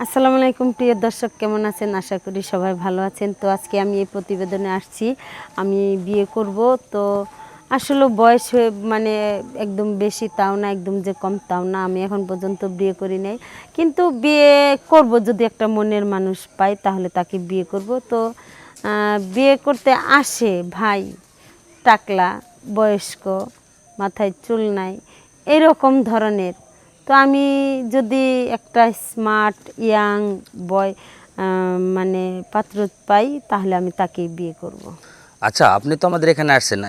আসসালামু আলাইকুম প্রিয় দর্শক, কেমন আছেন? আশা করি সবাই ভালো আছেন। তো আজকে আমি এই প্রতিবেদনে আসছি, আমি বিয়ে করব। তো আসলে বয়স মানে একদম বেশি তাও না, একদম যে কম তাও না। আমি এখন পর্যন্ত বিয়ে করি নাই, কিন্তু বিয়ে করব যদি একটা মনের মানুষ পাই তাহলে তাকে বিয়ে করব। তো বিয়ে করতে আসে ভাই টাকলা, বয়স্ক, মাথায় চুল নাই, এরকম ধরনের। তো আমি যদি একটা স্মার্ট ইয়াং বয় মানে পাত্র পাই তাহলে আমি তাকেই বিয়ে করব। আচ্ছা, আপনি তো আমাদের এখানে আসছেন,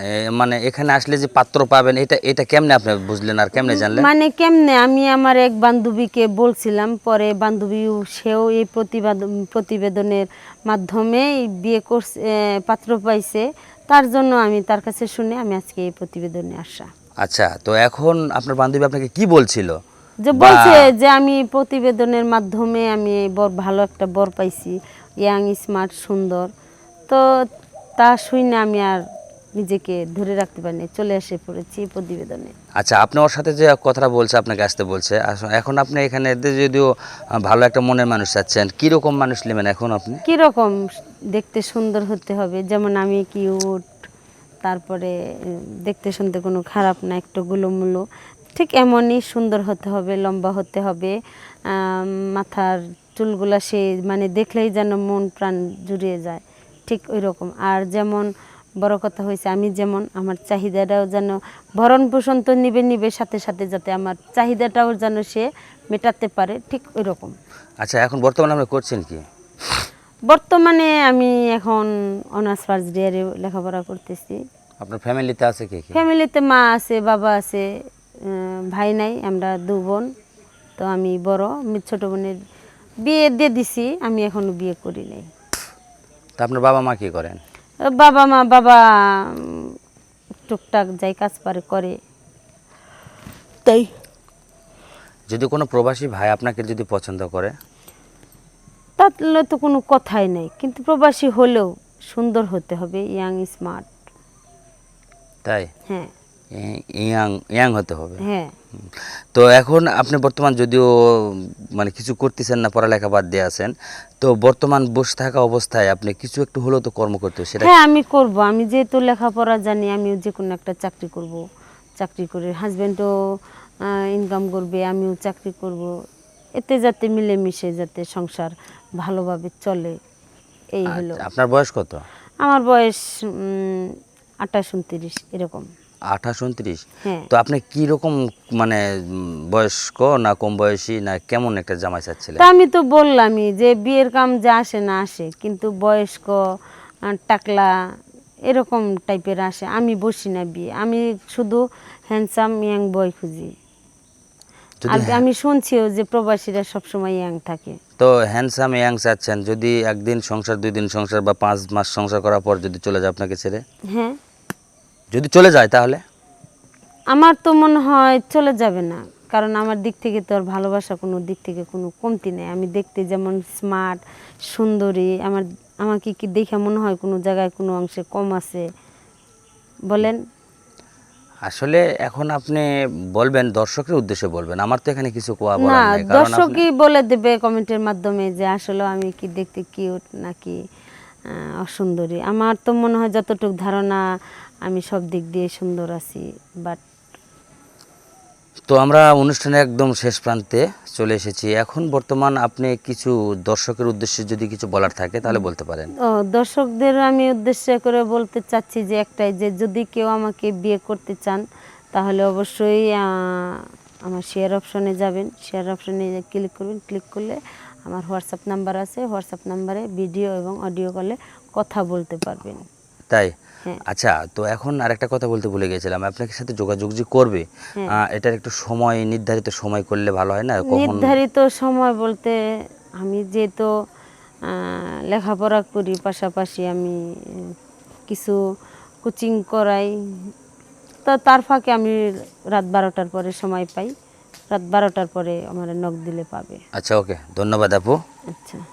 মানে এখানে আসলে যে পাত্র পাবেন এটা এটা কেমনে আপনি বুঝলেন আর কেমনে জানলেন? মানে কেমনে, আমি আমার এক বান্ধবীকে বলছিলাম, পরে বান্ধবী সেও এই প্রতিবেদনের মাধ্যমে বিয়ে করছে, পাত্র পাইছে। তার জন্য আমি তার কাছে শুনে আমি আজকে এই প্রতিবেদনে আসা। আচ্ছা, তো এখন আপনার বান্ধবী আপনাকে কি বলছিল? যে বা বলছে যে আমি প্রতিবেদনের মাধ্যমে আমি ভালো একটা বর পাইছি, ইয়াং, স্মার্ট, সুন্দর। তো তা শুনে আমি আর নিজেকে ধরে রাখতে পারিনি, চলে এসে পড়েছি প্রতিবেদনে। আচ্ছা, আপনি ওর সাথে যে কথাটা বলছে, আপনাকে আসতে বলছে, এখন আপনি এখানে যদিও ভালো একটা মনের মানুষ চাচ্ছেন, কীরকম মানুষ নেবেন এখন আপনি? কীরকম? দেখতে সুন্দর হতে হবে, যেমন আমি কিউট, তারপরে দেখতে শুনতে কোনো খারাপ না, একটু গুলোমুলো, ঠিক এমনই সুন্দর হতে হবে, লম্বা হতে হবে, মাথার চুলগুলা সে মানে দেখলেই যেন মন প্রাণ জুড়িয়ে যায়, ঠিক ওই রকম। আর যেমন বড় কথা হয়েছে, আমি যেমন আমার চাহিদাটাও যেন, ভরণ পোষণ তো নিবে সাথে সাথে যাতে আমার চাহিদাটাও যেন সে মেটাতে পারে, ঠিক ওই রকম। আচ্ছা, এখন বর্তমানে আপনি করছেন কি? বর্তমানে আমি এখন অনার্স ফার্স্ট ইয়ারে লেখাপড়া করতেছি। আপনার ফ্যামিলিতে আছে কে কে? ফ্যামিলিতে মা আছে, বাবা আছে, ভাই নাই, আমরা দু বোন। তো আমি বড়, ছোট বোনের বিয়ে দিয়ে দিছি, আমি এখনো বিয়ে করি নাই। তা আপনার বাবা মা কি করেন? বাবা টুকটাক যাই কাজ পারে করে, তাই। যদি কোনো প্রবাসী ভাই আপনাকে যদি পছন্দ করে? তাহলে তো কোনো কথাই নেই, কিন্তু প্রবাসী হলেও সুন্দর হতে হবে, ইয়াং, স্মার্ট। তাই? হ্যাঁ। ইয়াং ইয়াং হতে হবে। হ্যাঁ। তো এখন আপনি বর্তমান যদিও মানে কিছু করতেছেন না, পড়ালেখা বাদ দিয়ে আছেন, তো বর্তমান বসে থাকা অবস্থায় আপনি কিছু একটু হলেও তো কর্ম করতে হবে, সেটা হ্যাঁ, আমি করব। আমি যেহেতু লেখাপড়া জানি, আমিও যে কোনো একটা চাকরি করব। চাকরি করে হাজব্যান্ডও ইনকাম করবে, আমিও চাকরি করব, এতে যাতে মিলেমিশে যাতে সংসার ভালোভাবে চলে, এই হলো। আপনার বয়স কত? আমার বয়স 28-29 এরকম। 28-29? হ্যাঁ। তো আপনি কি রকম মানে বয়স্ক না কম বয়সী না কেমন একটা জামাই চাচ্ছিলেন? তা আমি তো বললামই যে বিয়ের কাম যা আসে না আসে, কিন্তু বয়স্ক, টাকলা, এরকম টাইপের আসে। আমি বসি না বিয়ে, আমি শুধু হ্যান্ডসাম ইয়াং বয় খুঁজি। আর আমি শুনছিও যে প্রবাসীরা সবসময় ইয়াং থাকে। তো হ্যান্ডসাম ইয়াং চাচ্ছেন, যদি একদিন সংসার, 2 দিন সংসার বা 5 মাস সংসার করার পর যদি চলে যায় আপনাকে ছেড়ে? হ্যাঁ। যদি চলে যায় তাহলে? আমার তো মনে হয় চলে যাবে না, কারণ আমার দিক থেকে তো আর ভালোবাসা কোনো দিক থেকে কোনো কমতি নেই। আমি দেখতে যেমন স্মার্ট, সুন্দরী, আমাকে কি দেখে মনে হয় কোনো জায়গায় কোনো অংশে কম আছে বলেন? আসলে এখন আপনি বলবেন, দর্শকের উদ্দেশ্যে বলবেন, আমার তো এখানে কিছু না, বলার নাই, কারণ আপনি দর্শকই বলে দেবে কমেন্টের মাধ্যমে যে আসলে আমি কি দেখতে কিউট নাকি অসুন্দরী। আমার তো মনে হয় যতটুকু ধারণা, আমি সব দিক দিয়ে সুন্দর আছি। বাট তো আমরা অনুষ্ঠানের একদম শেষ প্রান্তে চলে এসেছি। এখন বর্তমান আপনি কিছু দর্শকের উদ্দেশ্যে যদি কিছু বলার থাকে তাহলে বলতে পারেন। দর্শকদের আমি উদ্দেশ্য করে বলতে চাচ্ছি যে একটাই, যে যদি কেউ আমাকে বিয়ে করতে চান তাহলে অবশ্যই আমার শেয়ার অপশনে যাবেন, শেয়ার অপশনে ক্লিক করবেন। ক্লিক করলে আমার হোয়াটসঅ্যাপ নাম্বার আছে, হোয়াটসঅ্যাপ নাম্বারে ভিডিও এবং অডিও কলে কথা বলতে পারবেন। তাই? হ্যাঁ। আচ্ছা, তো এখন আরেকটা কথা বলতে ভুলে গেছিলাম, আপনার সাথে যোগাযোগ যে করবে, এটার একটু সময়, নির্ধারিত সময় করলে ভালো হয় না? কখন? নির্ধারিত সময় বলতে, আমি যেহেতু লেখাপড়া করি, পাশাপাশি আমি কিছু কোচিং করাই, তো তার ফাঁকে আমি রাত 12টার পরে সময় পাই। রাত 12টার পরে আমার নক দিলে পাবে। আচ্ছা, ওকে, ধন্যবাদ আপু। আচ্ছা।